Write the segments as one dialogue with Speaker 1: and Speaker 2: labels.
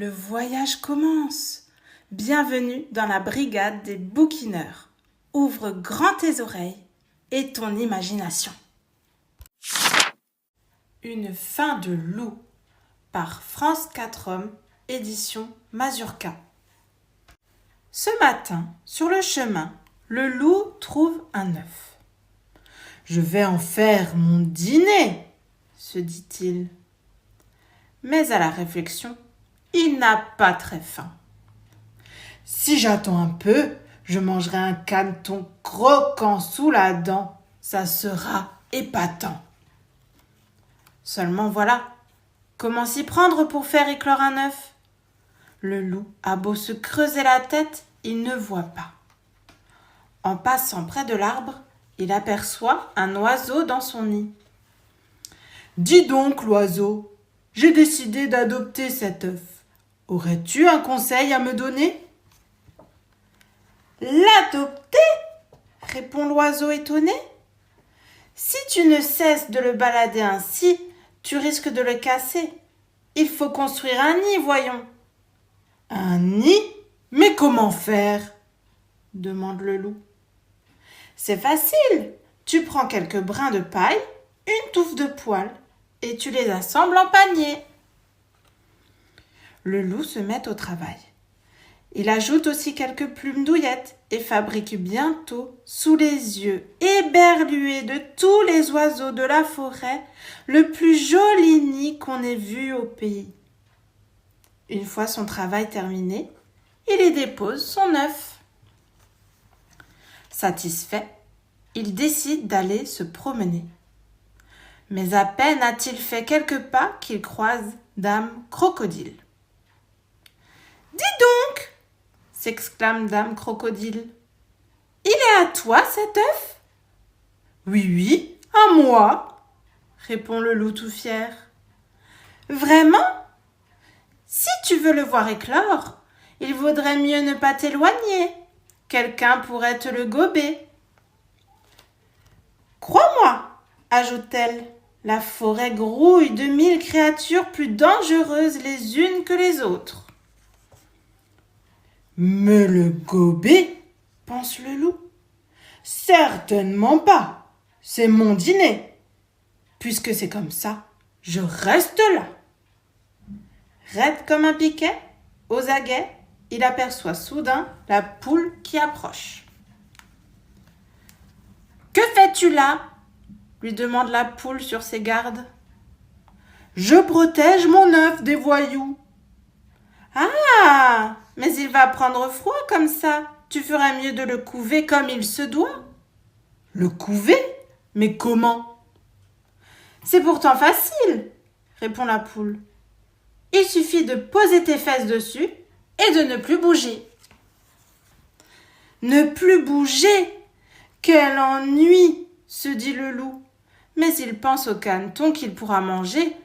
Speaker 1: Le voyage commence. Bienvenue dans la brigade des bouquineurs. Ouvre grand tes oreilles et ton imagination. Une fin de loup par France 4 Hommes, édition Mazurka. Ce matin, sur le chemin, le loup trouve un œuf. « Je vais en faire mon dîner !» se dit-il. Mais à la réflexion, il n'a pas très faim. « Si j'attends un peu, je mangerai un caneton croquant sous la dent. Ça sera épatant. » Seulement voilà, comment s'y prendre pour faire éclore un œuf ? Le loup a beau se creuser la tête, il ne voit pas. En passant près de l'arbre, il aperçoit un oiseau dans son nid. « Dis donc, l'oiseau, j'ai décidé d'adopter cet œuf. Aurais-tu un conseil à me donner ?»« L'adopter ?» répond l'oiseau étonné. « Si tu ne cesses de le balader ainsi, tu risques de le casser. Il faut construire un nid, voyons. »« Un nid ? Mais comment faire ?» demande le loup. « C'est facile. Tu prends quelques brins de paille, une touffe de poils, et tu les assembles en panier. » Le loup se met au travail. Il ajoute aussi quelques plumes douillettes et fabrique bientôt, sous les yeux éberlués de tous les oiseaux de la forêt, le plus joli nid qu'on ait vu au pays. Une fois son travail terminé, il y dépose son œuf. Satisfait, il décide d'aller se promener. Mais à peine a-t-il fait quelques pas qu'il croise Dame Crocodile. « Dis donc !» s'exclame Dame Crocodile. « Il est à toi cet œuf ?»« Oui, à moi !» répond le loup tout fier. « Vraiment ? Si tu veux le voir éclore, il vaudrait mieux ne pas t'éloigner. Quelqu'un pourrait te le gober. »« Crois-moi, ajoute-t-elle, la forêt grouille de 1000 créatures plus dangereuses les unes que les autres. » « Me le gober, pense le loup. Certainement pas. C'est mon dîner. Puisque c'est comme ça, je reste là. » Raide comme un piquet, aux aguets, il aperçoit soudain la poule qui approche. « Que fais-tu là ?» lui demande la poule sur ses gardes. « Je protège mon œuf des voyous. »« Ah, mais il va prendre froid comme ça. Tu ferais mieux de le couver comme il se doit. »« Le couver ? Mais comment ?»« C'est pourtant facile, » répond la poule. « Il suffit de poser tes fesses dessus et de ne plus bouger. »« Ne plus bouger ? Quel ennui !» se dit le loup. Mais il pense au caneton qu'il pourra manger,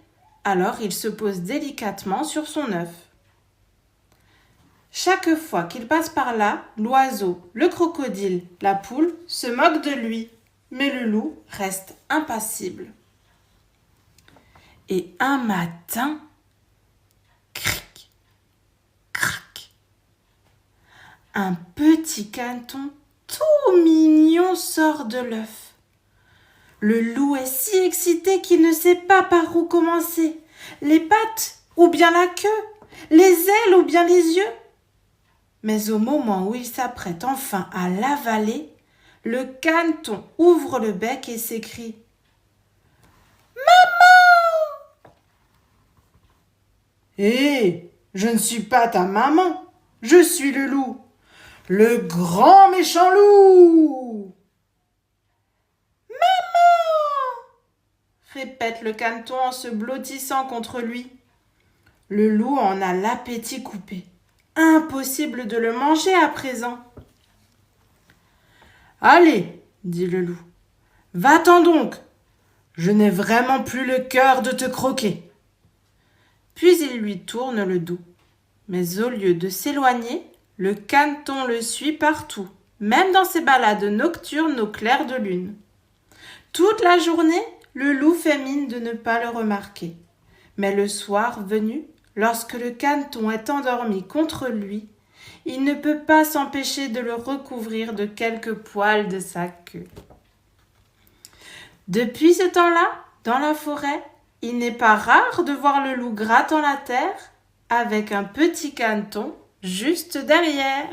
Speaker 1: alors il se pose délicatement sur son œuf. Chaque fois qu'il passe par là, l'oiseau, le crocodile, la poule se moquent de lui, mais le loup reste impassible. Et un matin, cric, crac, un petit caneton tout mignon sort de l'œuf. Le loup est si excité qu'il ne sait pas par où commencer. Les pattes ou bien la queue, les ailes ou bien les yeux. Mais au moment où il s'apprête enfin à l'avaler, le caneton ouvre le bec et s'écrie « Maman !»« Hé, je ne suis pas ta maman, je suis le loup, le grand méchant loup !»« Maman !» répète le caneton en se blottissant contre lui. Le loup en a l'appétit coupé. Impossible de le manger à présent. « Allez, dit le loup, va-t'en donc. Je n'ai vraiment plus le cœur de te croquer. » Puis il lui tourne le dos. Mais au lieu de s'éloigner, le caneton le suit partout, même dans ses balades nocturnes au clair de lune. Toute la journée, le loup fait mine de ne pas le remarquer. Mais le soir venu, Lorsque le caneton est endormi contre lui, il ne peut pas s'empêcher de le recouvrir de quelques poils de sa queue. Depuis ce temps-là, dans la forêt, il n'est pas rare de voir le loup grattant la terre avec un petit caneton juste derrière.